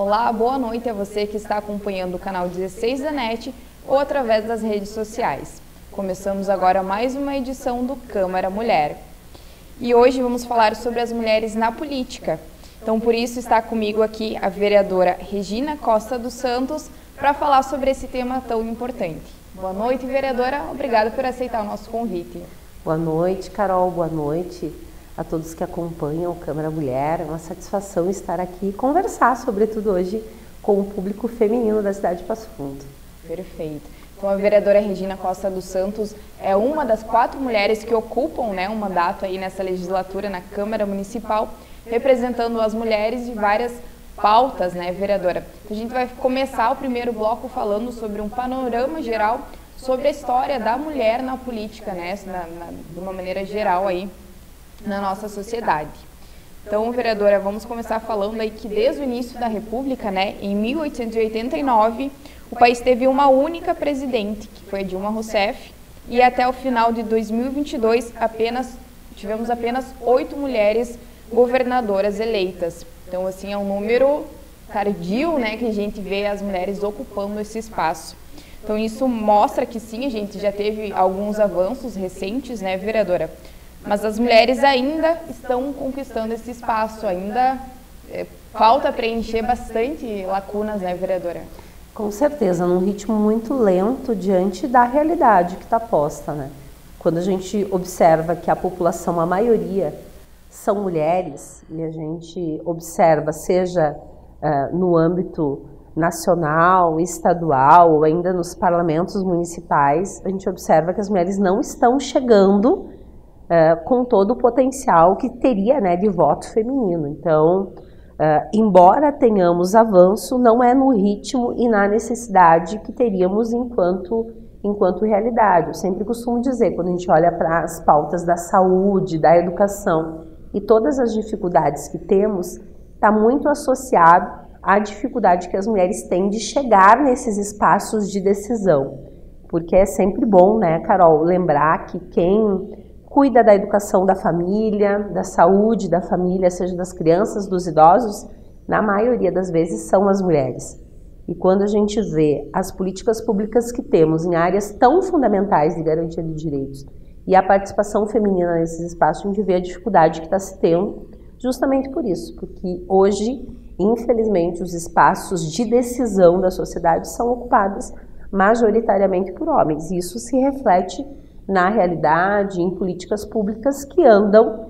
Olá, boa noite a você que está acompanhando o canal 16 da NET ou através das redes sociais. Começamos agora mais uma edição do Câmara Mulher. E hoje vamos falar sobre as mulheres na política. Então, por isso está comigo aqui a vereadora Regina Costa dos Santos para falar sobre esse tema tão importante. Boa noite, vereadora. Obrigada por aceitar o nosso convite. Boa noite, Carol. Boa noite a todos que acompanham o Câmara Mulher. É uma satisfação estar aqui e conversar, sobretudo hoje, com o público feminino da cidade de Passo Fundo. Perfeito. Então, a vereadora Regina Costa dos Santos é uma das 4 mulheres que ocupam um mandato aí nessa legislatura na Câmara Municipal, representando as mulheres de várias pautas, vereadora? A gente vai começar o primeiro bloco falando sobre um panorama geral sobre a história da mulher na política, de uma maneira geral aí na nossa sociedade. Então, vereadora, vamos começar falando aí que desde o início da República, em 1889, o país teve uma única presidente, que foi a Dilma Rousseff, e até o final de 2022 tivemos apenas 8 mulheres governadoras eleitas. Então, assim, é um número tardio, que a gente vê as mulheres ocupando esse espaço. Então, isso mostra que sim, a gente já teve alguns avanços recentes, vereadora? Mas as mulheres ainda estão conquistando esse espaço, ainda falta preencher bastante lacunas, vereadora? Com certeza, num ritmo muito lento diante da realidade que está posta, Quando a gente observa que a população, a maioria, são mulheres, e a gente observa, seja no âmbito nacional, estadual, ou ainda nos parlamentos municipais, a gente observa que as mulheres não estão chegando com todo o potencial que teria de voto feminino. Então, embora tenhamos avanço, não é no ritmo e na necessidade que teríamos enquanto realidade. Eu sempre costumo dizer, quando a gente olha para as pautas da saúde, da educação e todas as dificuldades que temos, está muito associado à dificuldade que as mulheres têm de chegar nesses espaços de decisão. Porque é sempre bom, Carol, lembrar que quem cuida da educação da família, da saúde da família, seja das crianças, dos idosos, na maioria das vezes são as mulheres. E quando a gente vê as políticas públicas que temos em áreas tão fundamentais de garantia de direitos e a participação feminina nesses espaços, a gente vê a dificuldade que está se tendo justamente por isso, porque hoje, infelizmente, os espaços de decisão da sociedade são ocupados majoritariamente por homens. E isso se reflete na realidade, em políticas públicas que andam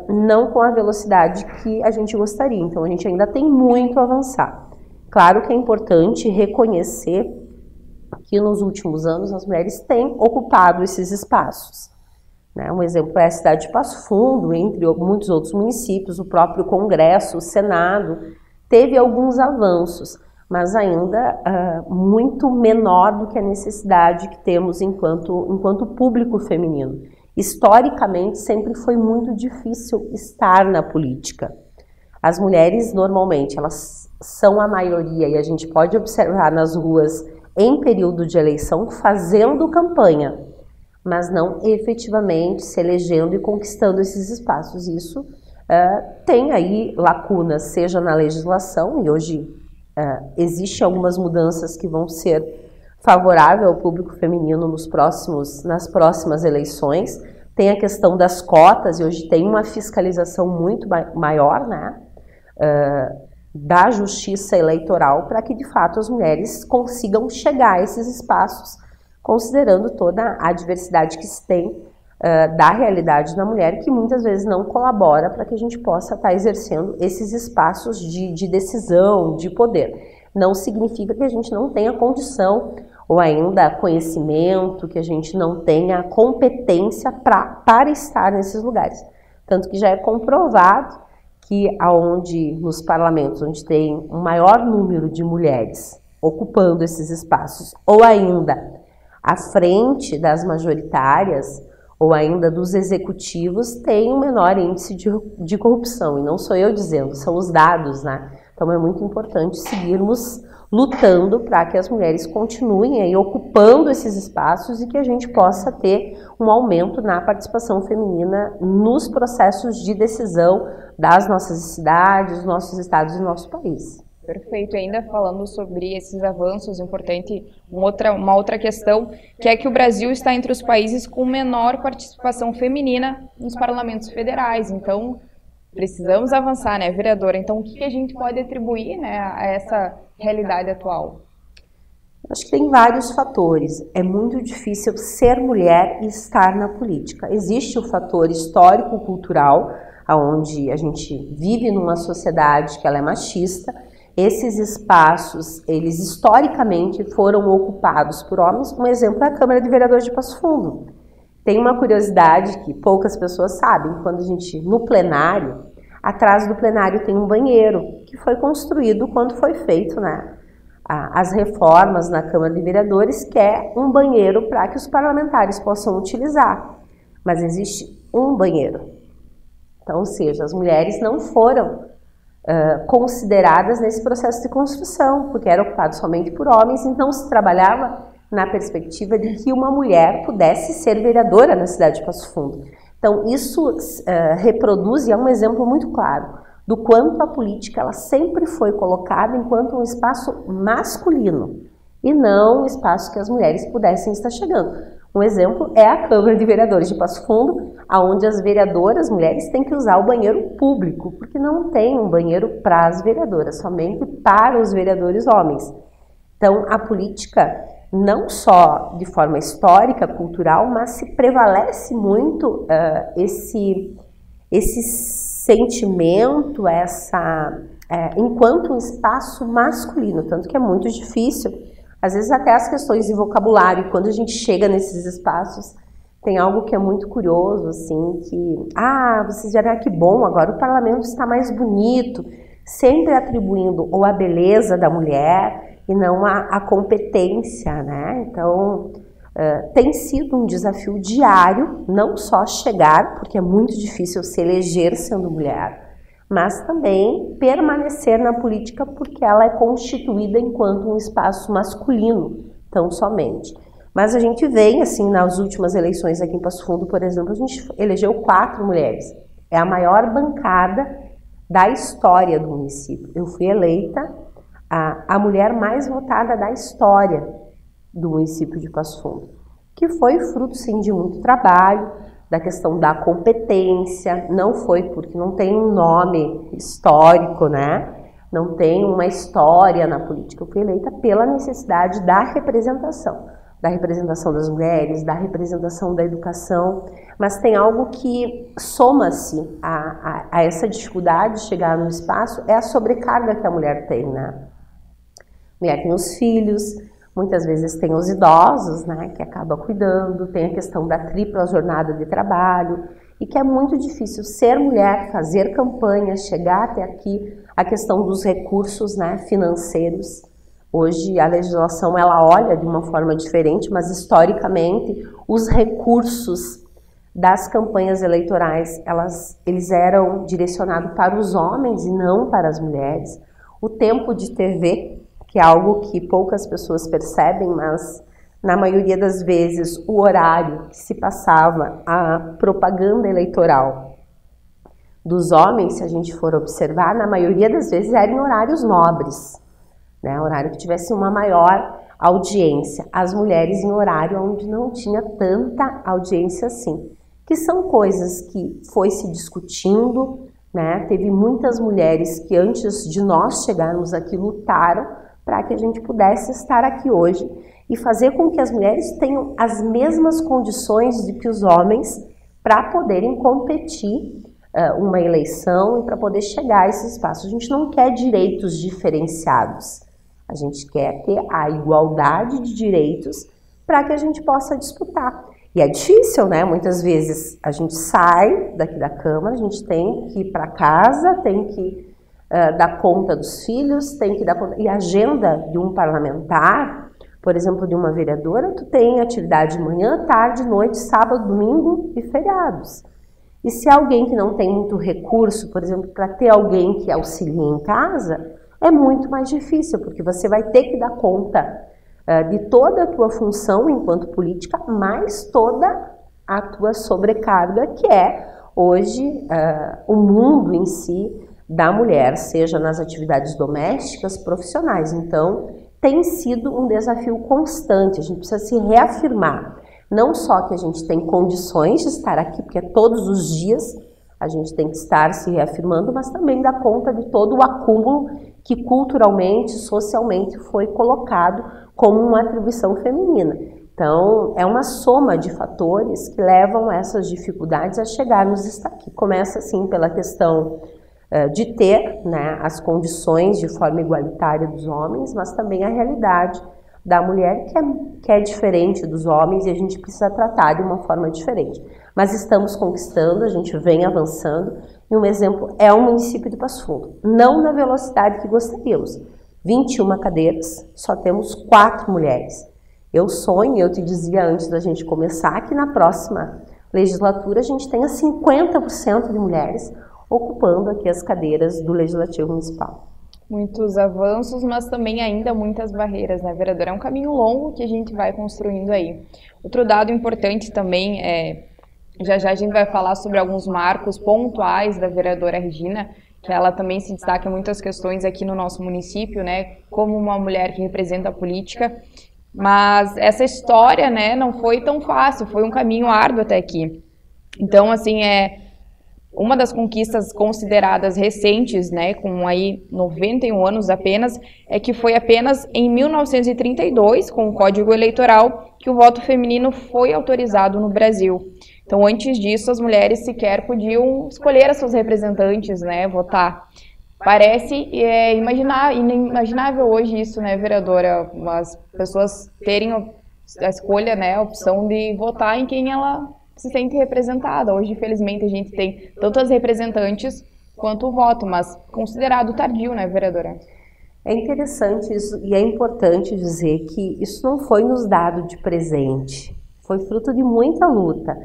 não com a velocidade que a gente gostaria. Então, a gente ainda tem muito a avançar. Claro que é importante reconhecer que nos últimos anos as mulheres têm ocupado esses espaços. Um exemplo é a cidade de Passo Fundo, entre muitos outros municípios, o próprio Congresso, o Senado, teve alguns avanços, mas ainda muito menor do que a necessidade que temos enquanto público feminino. Historicamente, sempre foi muito difícil estar na política. As mulheres, normalmente, elas são a maioria, e a gente pode observar nas ruas, em período de eleição, fazendo campanha, mas não efetivamente se elegendo e conquistando esses espaços. Isso tem aí lacunas, seja na legislação, e hoje existem algumas mudanças que vão ser favoráveis ao público feminino nas próximas eleições. Tem a questão das cotas, e hoje tem uma fiscalização muito maior da justiça eleitoral para que, de fato, as mulheres consigam chegar a esses espaços, considerando toda a diversidade que se tem da realidade da mulher, que muitas vezes não colabora para que a gente possa estar exercendo esses espaços de decisão, de poder. Não significa que a gente não tenha condição ou ainda conhecimento, que a gente não tenha competência para estar nesses lugares. Tanto que já é comprovado que nos parlamentos onde tem um maior número de mulheres ocupando esses espaços, ou ainda à frente das majoritárias, ou ainda dos executivos, tem um menor índice de corrupção. E não sou eu dizendo, são os dados, Então é muito importante seguirmos lutando para que as mulheres continuem aí ocupando esses espaços e que a gente possa ter um aumento na participação feminina nos processos de decisão das nossas cidades, dos nossos estados e do nosso país. Perfeito. E ainda falando sobre esses avanços, importante uma outra questão, que é que o Brasil está entre os países com menor participação feminina nos parlamentos federais. Então, precisamos avançar, né, vereadora? Então, o que a gente pode atribuir, né, a essa realidade atual? Acho que tem vários fatores. É muito difícil ser mulher e estar na política. Existe o fator histórico-cultural, onde a gente vive numa sociedade que ela é machista. Esses espaços, eles historicamente foram ocupados por homens. Um exemplo é a Câmara de Vereadores de Passo Fundo. Tem uma curiosidade que poucas pessoas sabem, quando a gente, no plenário, atrás do plenário tem um banheiro, que foi construído quando foi feito, né, as reformas na Câmara de Vereadores, que é um banheiro para que os parlamentares possam utilizar. Mas existe um banheiro. Então, ou seja, as mulheres não foram consideradas nesse processo de construção, porque era ocupado somente por homens, então se trabalhava na perspectiva de que uma mulher pudesse ser vereadora na cidade de Passo Fundo. Então, isso reproduz, e é um exemplo muito claro, do quanto a política ela sempre foi colocada enquanto um espaço masculino, e não um espaço que as mulheres pudessem estar chegando. Um exemplo é a Câmara de Vereadores de Passo Fundo, onde as vereadoras mulheres têm que usar o banheiro público, porque não tem um banheiro para as vereadoras, somente para os vereadores homens. Então, a política, não só de forma histórica, cultural, mas se prevalece muito esse sentimento, enquanto um espaço masculino, tanto que é muito difícil, às vezes até as questões de vocabulário, quando a gente chega nesses espaços, tem algo que é muito curioso, assim, que, vocês verão que bom, agora o parlamento está mais bonito, sempre atribuindo ou a beleza da mulher e não a competência, né? Então, tem sido um desafio diário, não só chegar, porque é muito difícil se eleger sendo mulher, mas também permanecer na política porque ela é constituída enquanto um espaço masculino, tão somente. Mas a gente vem, assim, nas últimas eleições aqui em Passo Fundo, por exemplo, a gente elegeu 4 mulheres. É a maior bancada da história do município. Eu fui eleita a mulher mais votada da história do município de Passo Fundo, que foi fruto, sim, de muito trabalho, da questão da competência, não foi porque não tem um nome histórico, né? Não tem uma história na política. Eu fui eleita pela necessidade da representação das mulheres, da representação da educação, mas tem algo que soma-se a essa dificuldade de chegar no espaço, é a sobrecarga que a mulher tem, né? A mulher tem os filhos, muitas vezes tem os idosos, né, que acaba cuidando, tem a questão da tripla jornada de trabalho, e que é muito difícil ser mulher, fazer campanha, chegar até aqui, a questão dos recursos, né, financeiros. Hoje a legislação ela olha de uma forma diferente, mas historicamente os recursos das campanhas eleitorais, eles eram direcionados para os homens e não para as mulheres. O tempo de TV, que é algo que poucas pessoas percebem, mas na maioria das vezes o horário que se passava a propaganda eleitoral dos homens, se a gente for observar, na maioria das vezes era em horários nobres, né? Horário que tivesse uma maior audiência. As mulheres em horário onde não tinha tanta audiência assim, que são coisas que foi se discutindo, né? Teve muitas mulheres que antes de nós chegarmos aqui lutaram para que a gente pudesse estar aqui hoje e fazer com que as mulheres tenham as mesmas condições de que os homens para poderem competir uma eleição e para poder chegar a esse espaço. A gente não quer direitos diferenciados, a gente quer ter a igualdade de direitos para que a gente possa disputar. E é difícil, né? Muitas vezes a gente sai daqui da Câmara, a gente tem que ir para casa, tem que dar conta dos filhos, tem que dar conta... E a agenda de um parlamentar, por exemplo, de uma vereadora, tu tem atividade de manhã, tarde, noite, sábado, domingo e feriados. E se alguém que não tem muito recurso, por exemplo, para ter alguém que auxilie em casa, é muito mais difícil, porque você vai ter que dar conta de toda a tua função enquanto política, mais toda a tua sobrecarga, que é hoje o mundo em si, da mulher, seja nas atividades domésticas, profissionais. Então, tem sido um desafio constante, a gente precisa se reafirmar. Não só que a gente tem condições de estar aqui, porque todos os dias a gente tem que estar se reafirmando, mas também dá conta de todo o acúmulo que culturalmente, socialmente foi colocado como uma atribuição feminina. Então, é uma soma de fatores que levam essas dificuldades a chegarmos estar aqui. Começa, assim, pela questão de ter, né, as condições de forma igualitária dos homens, mas também a realidade da mulher que é diferente dos homens e a gente precisa tratar de uma forma diferente. Mas estamos conquistando, a gente vem avançando e um exemplo é o município de Passo Fundo. Não na velocidade que gostaríamos. 21 cadeiras, só temos 4 mulheres. Eu sonho, eu te dizia antes da gente começar, que na próxima legislatura a gente tenha 50% de mulheres ocupando aqui as cadeiras do Legislativo Municipal. Muitos avanços, mas também ainda muitas barreiras, né, vereadora? É um caminho longo que a gente vai construindo aí. Outro dado importante também já a gente vai falar sobre alguns marcos pontuais da vereadora Regina, que ela também se destaca em muitas questões aqui no nosso município, né, como uma mulher que representa a política. Mas essa história, né, não foi tão fácil, foi um caminho árduo até aqui. Então, assim, uma das conquistas consideradas recentes, né, com aí 91 anos apenas, é que foi apenas em 1932, com o Código Eleitoral, que o voto feminino foi autorizado no Brasil. Então, antes disso, as mulheres sequer podiam escolher as suas representantes, né, votar. Parece inimaginável hoje isso, né, vereadora? As pessoas terem a escolha, né, a opção de votar em quem ela se sente representada. Hoje, infelizmente, a gente tem tanto as representantes quanto o voto, mas considerado tardio, né, vereadora? É interessante isso e é importante dizer que isso não foi nos dado de presente, foi fruto de muita luta.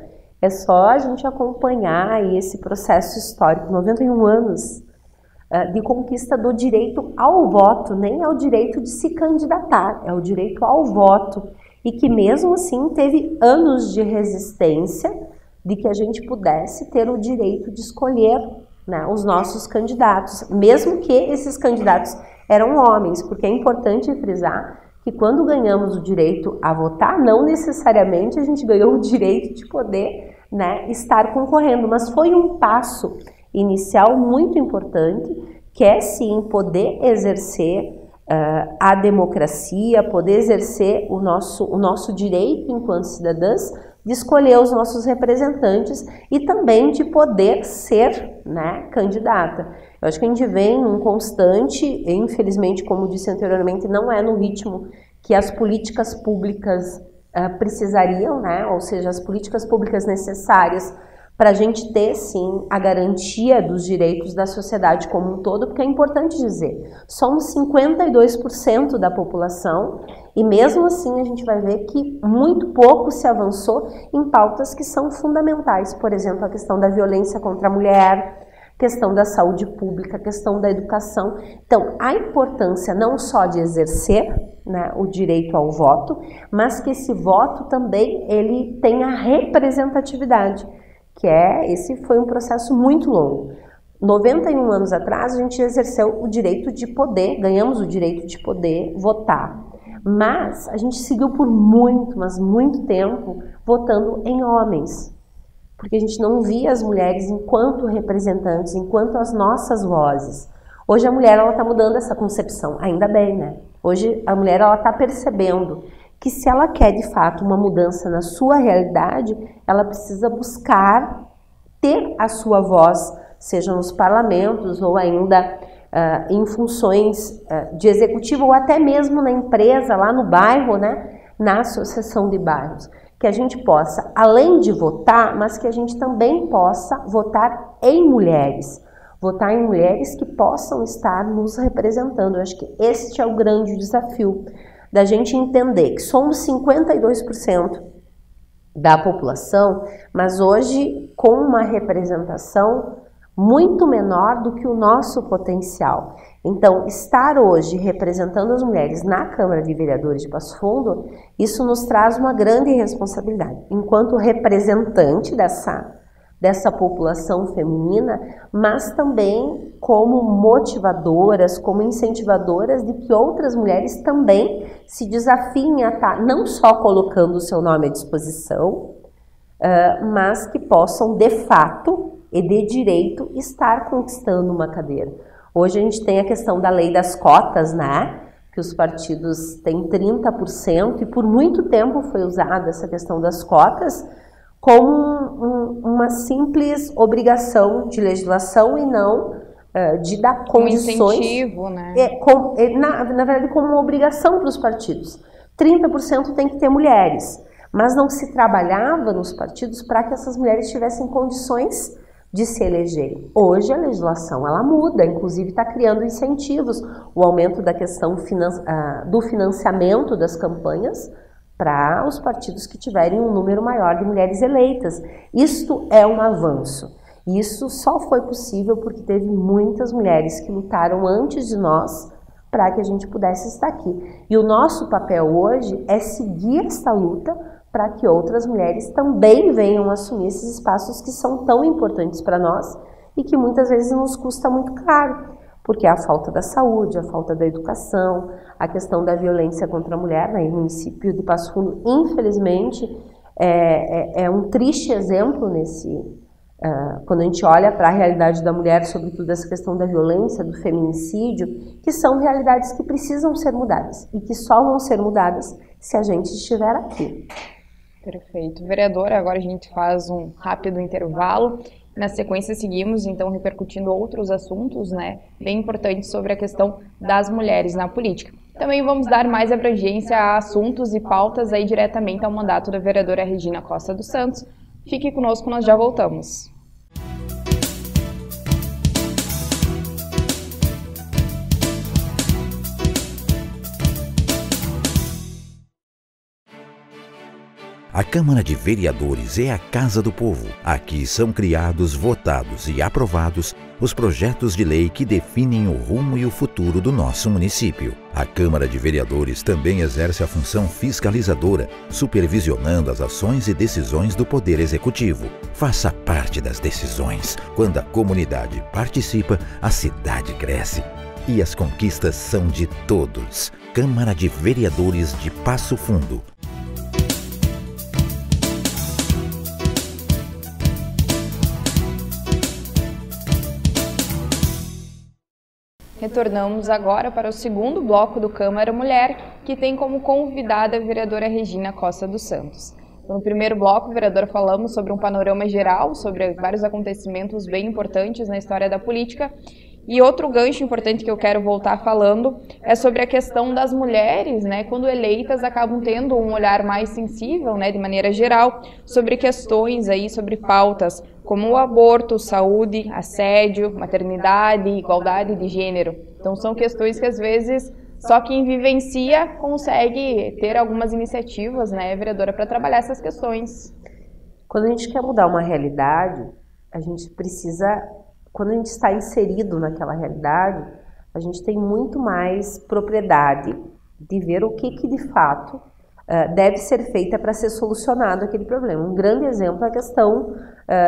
É só a gente acompanhar esse processo histórico, 91 anos de conquista do direito ao voto, nem ao direito de se candidatar, é o direito ao voto. E que mesmo assim teve anos de resistência de que a gente pudesse ter o direito de escolher, né, os nossos candidatos, mesmo que esses candidatos eram homens, porque é importante frisar que quando ganhamos o direito a votar, não necessariamente a gente ganhou o direito de poder, né, estar concorrendo, mas foi um passo inicial muito importante, que é sim poder exercer a democracia, poder exercer o nosso direito enquanto cidadãs de escolher os nossos representantes e também de poder ser, né, candidata. Eu acho que a gente vem num constante, infelizmente, como disse anteriormente, não é no ritmo que as políticas públicas precisariam, né, ou seja, as políticas públicas necessárias para a gente ter, sim, a garantia dos direitos da sociedade como um todo, porque é importante dizer, somos 52% da população e mesmo assim a gente vai ver que muito pouco se avançou em pautas que são fundamentais, por exemplo, a questão da violência contra a mulher, questão da saúde pública, questão da educação. Então, a importância não só de exercer, né, o direito ao voto, mas que esse voto também ele tenha representatividade. Esse foi um processo muito longo. 91 anos atrás, a gente exerceu o direito de poder, ganhamos o direito de poder votar. Mas a gente seguiu por muito, mas muito tempo votando em homens. Porque a gente não via as mulheres enquanto representantes, enquanto as nossas vozes. Hoje a mulher está mudando essa concepção, ainda bem, né? Hoje a mulher está percebendo que se ela quer de fato uma mudança na sua realidade, ela precisa buscar ter a sua voz, seja nos parlamentos ou ainda em funções de executivo ou até mesmo na empresa, lá no bairro, né, na associação de bairros. Que a gente possa, além de votar, mas que a gente também possa votar em mulheres. Votar em mulheres que possam estar nos representando. Eu acho que este é o grande desafio da gente entender que somos 52% da população, mas hoje com uma representação muito menor do que o nosso potencial. Então, estar hoje representando as mulheres na Câmara de Vereadores de Passo Fundo, isso nos traz uma grande responsabilidade. Enquanto representante dessa população feminina, mas também como motivadoras, como incentivadoras de que outras mulheres também se desafiem a estar não só colocando o seu nome à disposição, mas que possam de fato e de direito estar conquistando uma cadeira. Hoje a gente tem a questão da lei das cotas, né? Que os partidos têm 30% e por muito tempo foi usada essa questão das cotas como uma simples obrigação de legislação e não de dar condições. Um incentivo, né? Na verdade, como uma obrigação para os partidos. 30% tem que ter mulheres, mas não se trabalhava nos partidos para que essas mulheres tivessem condições de se elegerem. Hoje a legislação ela muda, inclusive está criando incentivos, o aumento da questão do financiamento das campanhas para os partidos que tiverem um número maior de mulheres eleitas. Isto é um avanço. Isso só foi possível porque teve muitas mulheres que lutaram antes de nós para que a gente pudesse estar aqui. E o nosso papel hoje é seguir essa luta para que outras mulheres também venham assumir esses espaços que são tão importantes para nós e que muitas vezes nos custa muito caro. Porque a falta da saúde, a falta da educação, a questão da violência contra a mulher, né? O município de Passo Fundo, infelizmente, é um triste exemplo quando a gente olha para a realidade da mulher, sobretudo essa questão da violência, do feminicídio, que são realidades que precisam ser mudadas e que só vão ser mudadas se a gente estiver aqui. Perfeito. Vereadora, agora a gente faz um rápido intervalo. Na sequência, seguimos, então, repercutindo outros assuntos, né, bem importantes sobre a questão das mulheres na política. Também vamos dar mais abrangência a assuntos e pautas aí diretamente ao mandato da vereadora Regina Costa dos Santos. Fique conosco, nós já voltamos. A Câmara de Vereadores é a Casa do Povo. Aqui são criados, votados e aprovados os projetos de lei que definem o rumo e o futuro do nosso município. A Câmara de Vereadores também exerce a função fiscalizadora, supervisionando as ações e decisões do Poder Executivo. Faça parte das decisões. Quando a comunidade participa, a cidade cresce. E as conquistas são de todos. Câmara de Vereadores de Passo Fundo. Retornamos agora para o segundo bloco do Câmara Mulher, que tem como convidada a vereadora Regina Costa dos Santos. No primeiro bloco, vereadora, falamos sobre um panorama geral, sobre vários acontecimentos bem importantes na história da política. E outro gancho importante que eu quero voltar falando é sobre a questão das mulheres, né, quando eleitas acabam tendo um olhar mais sensível, né, de maneira geral, sobre questões aí, sobre pautas como o aborto, saúde, assédio, maternidade, igualdade de gênero. Então são questões que às vezes só quem vivencia consegue ter algumas iniciativas, né, vereadora, para trabalhar essas questões. Quando a gente quer mudar uma realidade, a gente precisa... Quando a gente está inserido naquela realidade, a gente tem muito mais propriedade de ver o que de fato deve ser feita para ser solucionado aquele problema. Um grande exemplo é a questão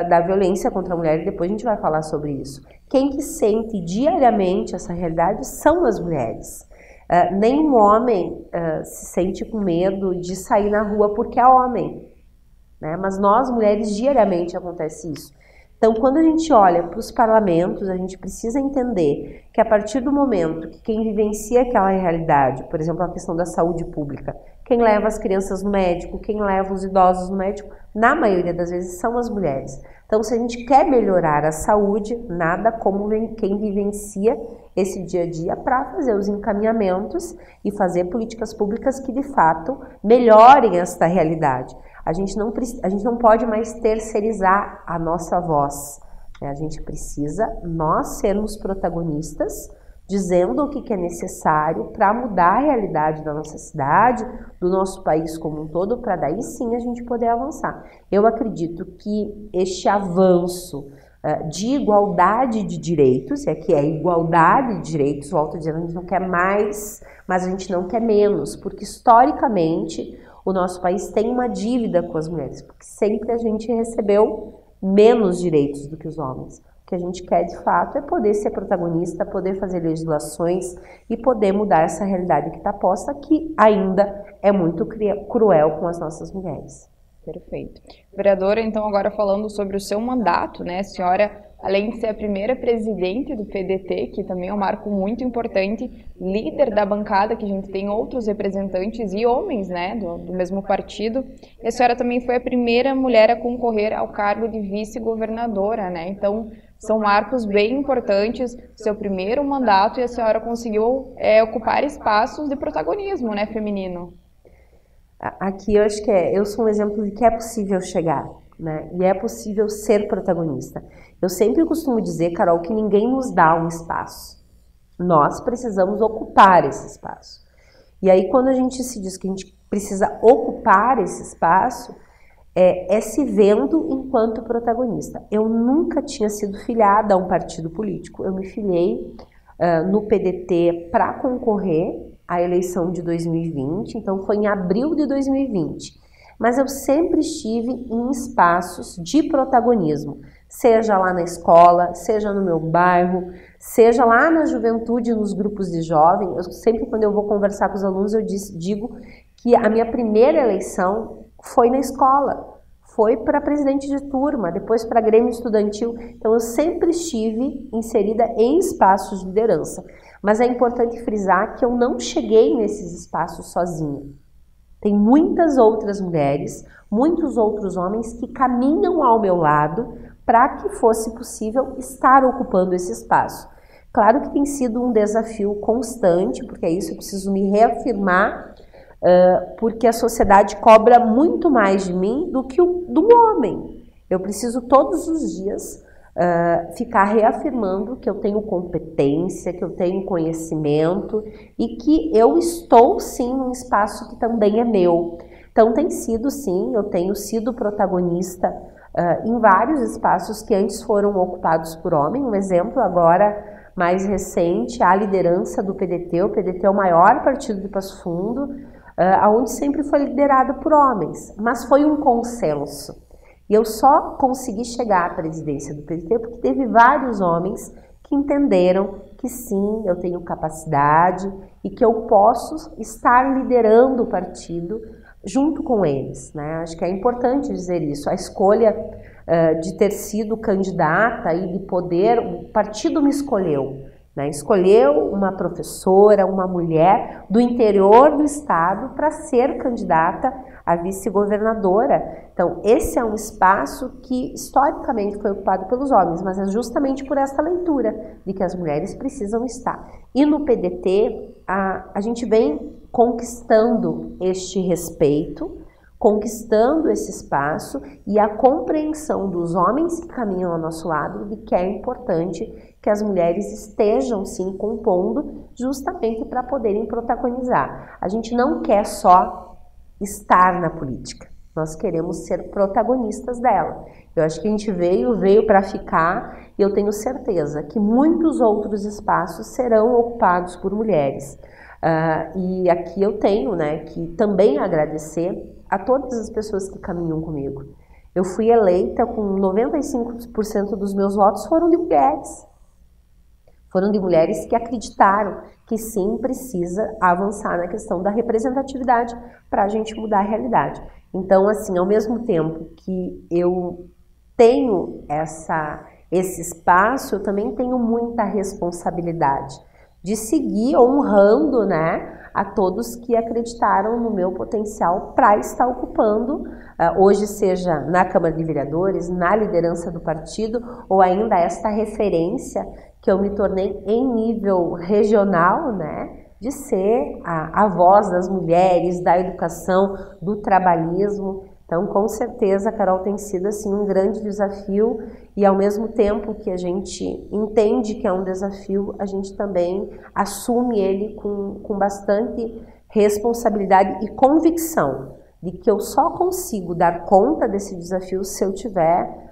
da violência contra a mulher, e depois a gente vai falar sobre isso. Quem que sente diariamente essa realidade são as mulheres. Nenhum homem se sente com medo de sair na rua porque é homem, né? Mas nós, mulheres, diariamente acontece isso. Então, quando a gente olha para os parlamentos, a gente precisa entender que a partir do momento que quem vivencia aquela realidade, por exemplo, a questão da saúde pública, quem leva as crianças no médico, quem leva os idosos no médico, na maioria das vezes são as mulheres. Então, se a gente quer melhorar a saúde, nada como quem vivencia esse dia a dia para fazer os encaminhamentos e fazer políticas públicas que, de fato, melhorem esta realidade. A gente não pode mais terceirizar a nossa voz, né? A gente precisa nós sermos protagonistas, dizendo o que é necessário para mudar a realidade da nossa cidade, do nosso país como um todo, para daí sim a gente poder avançar. Eu acredito que este avanço de igualdade de direitos, e aqui é igualdade de direitos, volto a dizer, a gente não quer mais, mas a gente não quer menos, porque historicamente o nosso país tem uma dívida com as mulheres, porque sempre a gente recebeu menos direitos do que os homens. O que a gente quer, de fato, é poder ser protagonista, poder fazer legislações e poder mudar essa realidade que está posta, que ainda é muito cruel com as nossas mulheres. Perfeito. Vereadora, então agora falando sobre o seu mandato, né? A senhora, além de ser a primeira presidente do PDT, que também é um marco muito importante, líder da bancada, que a gente tem outros representantes e homens, né, do mesmo partido, e a senhora também foi a primeira mulher a concorrer ao cargo de vice-governadora, né? Então, são marcos bem importantes, seu primeiro mandato, e a senhora conseguiu ocupar espaços de protagonismo, né, feminino. Aqui eu acho que eu sou um exemplo de que é possível chegar, né? E é possível ser protagonista. Eu sempre costumo dizer, Carol, que ninguém nos dá um espaço. Nós precisamos ocupar esse espaço. E aí quando a gente se diz que a gente precisa ocupar esse espaço, é se vendo enquanto protagonista. Eu nunca tinha sido filiada a um partido político. Eu me filiei no PDT para concorrer à eleição de 2020, então foi em abril de 2020. Mas eu sempre estive em espaços de protagonismo, seja lá na escola, seja no meu bairro, seja lá na juventude, nos grupos de jovens. Eu sempre, quando eu vou conversar com os alunos, eu digo que a minha primeira eleição foi na escola, foi para presidente de turma, depois para Grêmio Estudantil. Então eu sempre estive inserida em espaços de liderança. Mas é importante frisar que eu não cheguei nesses espaços sozinha. Tem muitas outras mulheres, muitos outros homens que caminham ao meu lado para que fosse possível estar ocupando esse espaço. Claro que tem sido um desafio constante, porque é isso, eu preciso me reafirmar, porque a sociedade cobra muito mais de mim do que do homem. Eu preciso todos os dias ficar reafirmando que eu tenho competência, que eu tenho conhecimento e que eu estou sim num espaço que também é meu. Então tem sido sim, eu tenho sido protagonista em vários espaços que antes foram ocupados por homem. Um exemplo agora mais recente, a liderança do PDT. O PDT é o maior partido de Passo Fundo, onde sempre foi liderado por homens, mas foi um consenso. E eu só consegui chegar à presidência do PDT porque teve vários homens que entenderam que sim, eu tenho capacidade e que eu posso estar liderando o partido junto com eles, né? Acho que é importante dizer isso. A escolha de ter sido candidata e de poder, o partido me escolheu, né? Escolheu uma professora, uma mulher do interior do estado para ser candidata a vice-governadora. Então, esse é um espaço que historicamente foi ocupado pelos homens, mas é justamente por essa leitura de que as mulheres precisam estar. E no PDT, a gente vem conquistando este respeito, conquistando esse espaço e a compreensão dos homens que caminham ao nosso lado de que é importante que as mulheres estejam sim compondo justamente para poderem protagonizar. A gente não quer só estar na política, nós queremos ser protagonistas dela. Eu acho que a gente veio para ficar e eu tenho certeza que muitos outros espaços serão ocupados por mulheres. E aqui eu tenho, né, que também agradecer a todas as pessoas que caminham comigo. Eu fui eleita com 95% dos meus votos foram de mulheres. Foram de mulheres que acreditaram que sim, precisa avançar na questão da representatividade para a gente mudar a realidade. Então, assim, ao mesmo tempo que eu tenho esse espaço, eu também tenho muita responsabilidade de seguir honrando, né, a todos que acreditaram no meu potencial para estar ocupando, hoje seja na Câmara de Vereadores, na liderança do partido, ou ainda esta referência que eu me tornei em nível regional, né, de ser a voz das mulheres, da educação, do trabalhismo. Então, com certeza, Carol, tem sido assim um grande desafio e ao mesmo tempo que a gente entende que é um desafio, a gente também assume ele com bastante responsabilidade e convicção de que eu só consigo dar conta desse desafio se eu tiver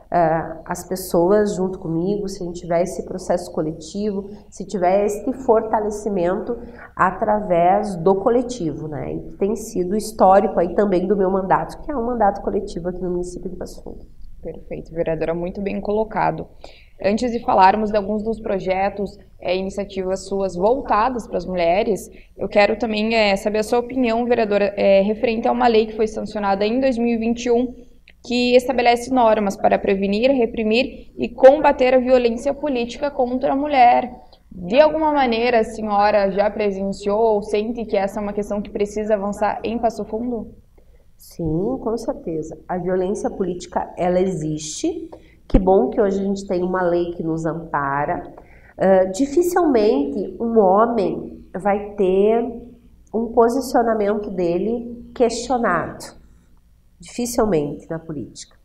as pessoas junto comigo, se a gente tiver esse processo coletivo, se tiver esse fortalecimento através do coletivo, né? E tem sido histórico aí também do meu mandato, que é um mandato coletivo aqui no município de Passo Fundo. Perfeito, vereadora, muito bem colocado. Antes de falarmos de alguns dos projetos, iniciativas suas voltadas para as mulheres, eu quero também saber a sua opinião, vereadora, referente a uma lei que foi sancionada em 2021, que estabelece normas para prevenir, reprimir e combater a violência política contra a mulher. De alguma maneira, a senhora já presenciou ou sente que essa é uma questão que precisa avançar em Passo Fundo? Sim, com certeza. A violência política, ela existe. Que bom que hoje a gente tem uma lei que nos ampara. Dificilmente um homem vai ter um posicionamento dele questionado. Dificilmente na política.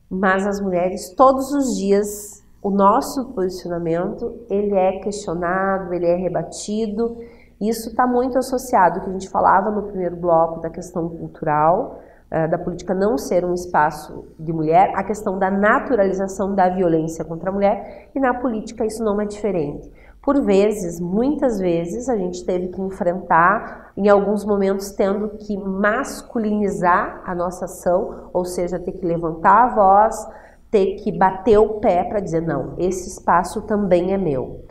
Mas as mulheres, todos os dias, o nosso posicionamento, ele é questionado, ele é rebatido. Isso está muito associado ao que a gente falava no primeiro bloco da questão cultural, da política não ser um espaço de mulher, a questão da naturalização da violência contra a mulher, e na política isso não é diferente. Por vezes, muitas vezes, a gente teve que enfrentar, em alguns momentos, tendo que masculinizar a nossa ação, ou seja, ter que levantar a voz, ter que bater o pé para dizer, não, esse espaço também é meu.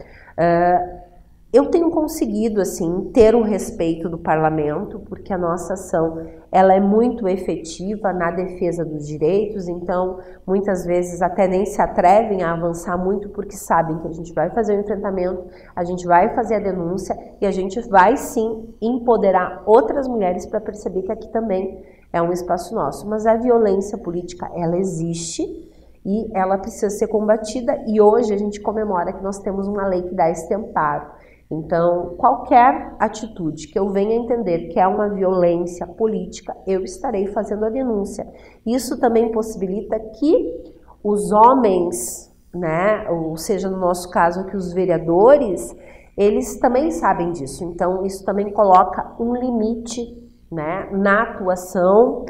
Eu tenho conseguido, assim, ter o respeito do parlamento, porque a nossa ação, ela é muito efetiva na defesa dos direitos, então, muitas vezes até nem se atrevem a avançar muito, porque sabem que a gente vai fazer o enfrentamento, a gente vai fazer a denúncia e a gente vai, sim, empoderar outras mulheres para perceber que aqui também é um espaço nosso. Mas a violência política, ela existe e ela precisa ser combatida, e hoje a gente comemora que nós temos uma lei que dá esse amparo. Então, qualquer atitude que eu venha entender que é uma violência política, eu estarei fazendo a denúncia. Isso também possibilita que os homens, né, ou seja, no nosso caso aqui os vereadores, eles também sabem disso. Então, isso também coloca um limite, né, na atuação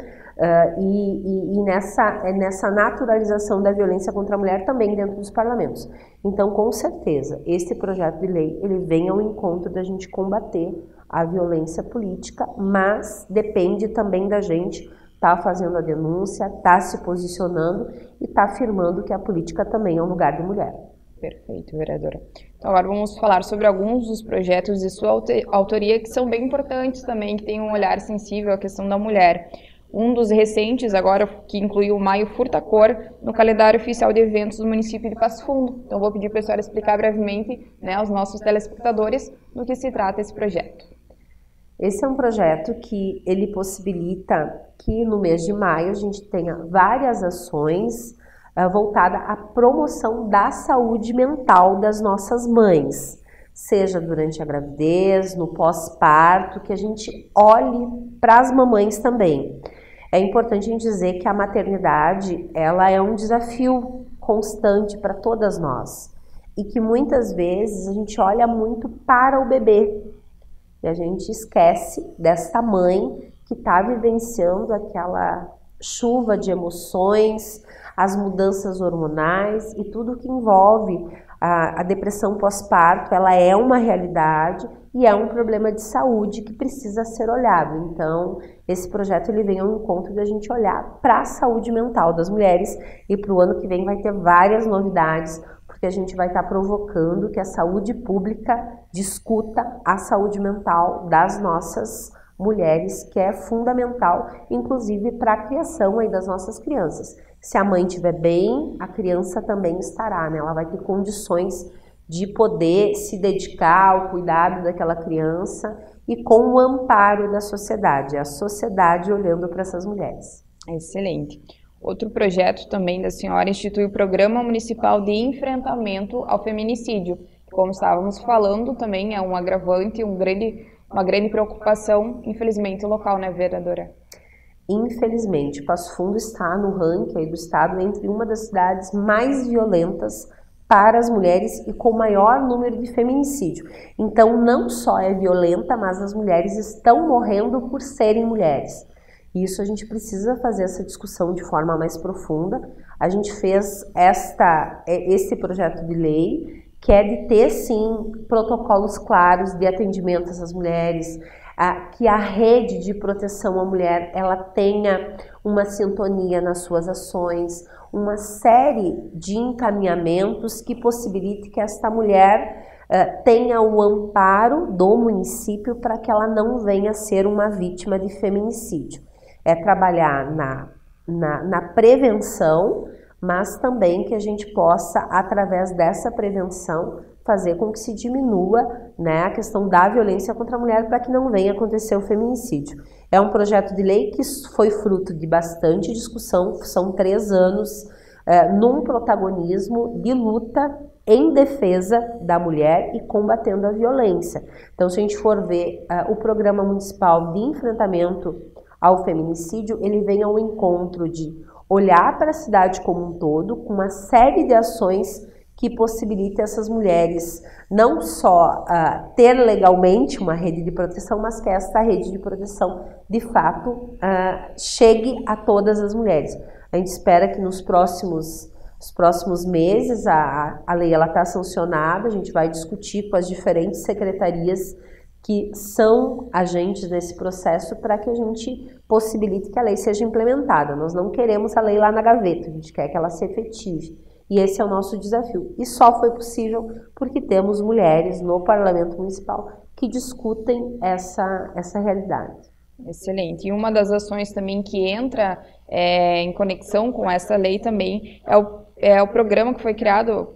e nessa naturalização da violência contra a mulher também dentro dos parlamentos. Então, com certeza, esse projeto de lei, ele vem ao encontro da gente combater a violência política, mas depende também da gente estar fazendo a denúncia, estar se posicionando e estar afirmando que a política também é um lugar de mulher. Perfeito, vereadora. Então, agora vamos falar sobre alguns dos projetos de sua autoria que são bem importantes também, que têm um olhar sensível à questão da mulher. Um dos recentes, agora, que incluiu o Maio Furta-Cor no calendário oficial de eventos do município de Passo Fundo. Então, vou pedir para a senhora explicar brevemente, né, aos nossos telespectadores do que se trata esse projeto. Esse é um projeto que ele possibilita que no mês de maio a gente tenha várias ações voltadas à promoção da saúde mental das nossas mães. Seja durante a gravidez, no pós-parto, que a gente olhe para as mamães também. É importante a gente dizer que a maternidade, ela é um desafio constante para todas nós. E que muitas vezes a gente olha muito para o bebê. E a gente esquece dessa mãe que está vivenciando aquela chuva de emoções, as mudanças hormonais e tudo que envolve a depressão pós-parto. Ela é uma realidade e é um problema de saúde que precisa ser olhado. Então, esse projeto ele vem ao encontro da gente olhar para a saúde mental das mulheres, e para o ano que vem vai ter várias novidades, porque a gente vai estar provocando que a saúde pública discuta a saúde mental das nossas mulheres, que é fundamental, inclusive para a criação aí das nossas crianças. Se a mãe estiver bem, a criança também estará, né? Ela vai ter condições de poder se dedicar ao cuidado daquela criança e com o amparo da sociedade, a sociedade olhando para essas mulheres. Excelente. Outro projeto também da senhora institui o Programa Municipal de Enfrentamento ao Feminicídio. Como estávamos falando, também é um agravante, uma grande preocupação, infelizmente, local, né, vereadora? Infelizmente, Passo Fundo está no ranking aí do estado entre uma das cidades mais violentas para as mulheres e com maior número de feminicídio. Então, não só é violenta, mas as mulheres estão morrendo por serem mulheres. Isso a gente precisa fazer essa discussão de forma mais profunda. A gente fez esse projeto de lei, que é de ter, sim, protocolos claros de atendimento a essas mulheres, que a rede de proteção à mulher ela tenha uma sintonia nas suas ações, uma série de encaminhamentos que possibilite que esta mulher tenha o amparo do município para que ela não venha a ser uma vítima de feminicídio. É trabalhar na prevenção, mas também que a gente possa, através dessa prevenção, fazer com que se diminua, né, a questão da violência contra a mulher para que não venha acontecer o feminicídio. É um projeto de lei que foi fruto de bastante discussão, são 3 anos num protagonismo de luta em defesa da mulher e combatendo a violência. Então, se a gente for ver o Programa Municipal de Enfrentamento ao Feminicídio, ele vem ao encontro de olhar para a cidade como um todo, com uma série de ações que possibilitem essas mulheres não só ter legalmente uma rede de proteção, mas que essa rede de proteção, de fato, chegue a todas as mulheres. A gente espera que nos próximos meses a lei está sancionada, a gente vai discutir com as diferentes secretarias que são agentes nesse processo para que a gente possibilite que a lei seja implementada. Nós não queremos a lei lá na gaveta, a gente quer que ela se efetive. E esse é o nosso desafio. E só foi possível porque temos mulheres no Parlamento Municipal que discutem essa realidade. Excelente. E uma das ações também que entra em conexão com essa lei também é o programa que foi criado,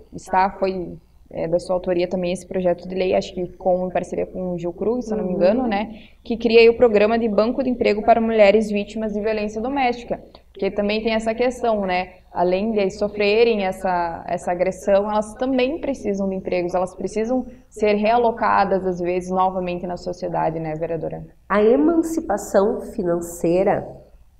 foi da sua autoria também esse projeto de lei, acho que em parceria com o Gil Krug, se eu não me engano, né, que cria aí o programa de banco de emprego para mulheres vítimas de violência doméstica, porque também tem essa questão, né, além de sofrerem essa agressão, elas também precisam de empregos, elas precisam ser realocadas, às vezes, novamente na sociedade, né, vereadora? A emancipação financeira,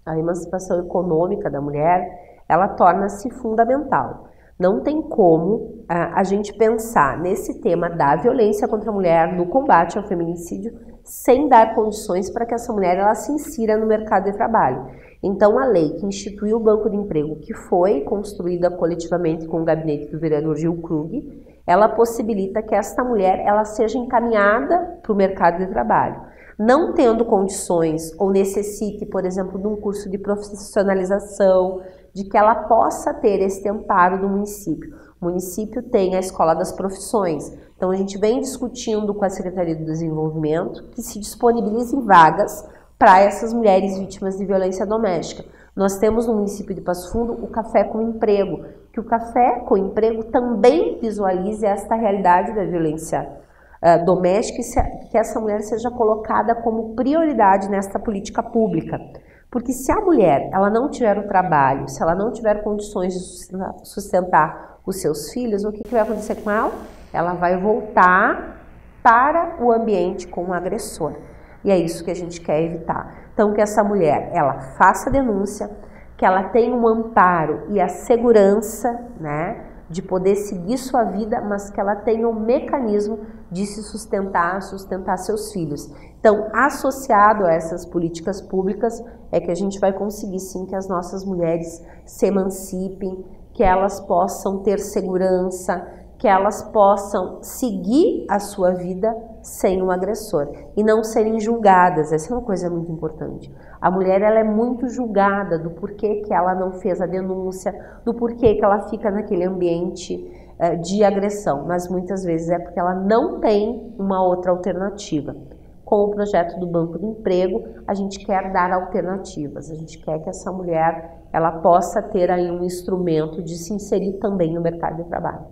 a emancipação econômica da mulher, ela torna-se fundamental. Não tem como a gente pensar nesse tema da violência contra a mulher, no combate ao feminicídio, sem dar condições para que essa mulher ela se insira no mercado de trabalho. Então, a lei que instituiu o Banco de Emprego, que foi construída coletivamente com o gabinete do vereador Gil Krug, ela possibilita que esta mulher ela seja encaminhada para o mercado de trabalho. Não tendo condições ou necessite, por exemplo, de um curso de profissionalização, de que ela possa ter esse amparo do município. O município tem a Escola das Profissões, então a gente vem discutindo com a Secretaria do Desenvolvimento que se disponibilizem vagas para essas mulheres vítimas de violência doméstica. Nós temos no município de Passo Fundo o Café com Emprego, que o Café com Emprego também visualize esta realidade da violência doméstica e que essa mulher seja colocada como prioridade nesta política pública. Porque se a mulher ela não tiver o trabalho, se ela não tiver condições de sustentar os seus filhos, o que vai acontecer com ela? Ela vai voltar para o ambiente com o agressor. E é isso que a gente quer evitar. Então, que essa mulher ela faça a denúncia, que ela tenha um amparo e a segurança, né, de poder seguir sua vida, mas que ela tenha um mecanismo de se sustentar seus filhos. Então, associado a essas políticas públicas, é que a gente vai conseguir sim que as nossas mulheres se emancipem, que elas possam ter segurança, que elas possam seguir a sua vida sem um agressor e não serem julgadas. Essa é uma coisa muito importante. A mulher ela é muito julgada do porquê que ela não fez a denúncia, do porquê que ela fica naquele ambiente de agressão, mas muitas vezes é porque ela não tem uma outra alternativa. Com o projeto do Banco de Emprego, a gente quer dar alternativas, a gente quer que essa mulher ela possa ter aí um instrumento de se inserir também no mercado de trabalho.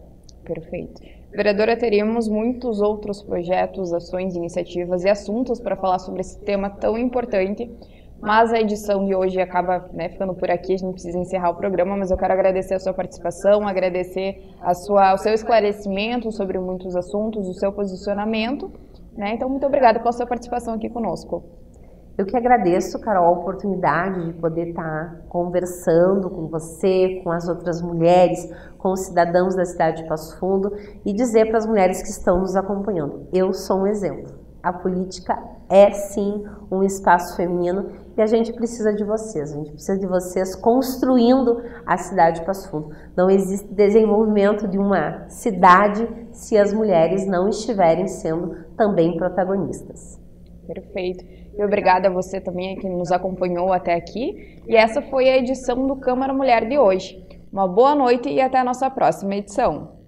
Perfeito. Vereadora, teríamos muitos outros projetos, ações, iniciativas e assuntos para falar sobre esse tema tão importante, mas a edição de hoje acaba ficando por aqui, a gente precisa encerrar o programa, mas eu quero agradecer a sua participação, agradecer o seu esclarecimento sobre muitos assuntos, o seu posicionamento, né? Então, muito obrigada pela sua participação aqui conosco. Eu que agradeço, Carol, a oportunidade de poder estar conversando com você, com as outras mulheres, com os cidadãos da cidade de Passo Fundo e dizer para as mulheres que estão nos acompanhando, eu sou um exemplo. A política é sim um espaço feminino e a gente precisa de vocês, construindo a cidade de Passo Fundo. Não existe desenvolvimento de uma cidade se as mulheres não estiverem sendo também protagonistas. Perfeito. E obrigada a você também que nos acompanhou até aqui. E essa foi a edição do Câmara Mulher de hoje. Uma boa noite e até a nossa próxima edição.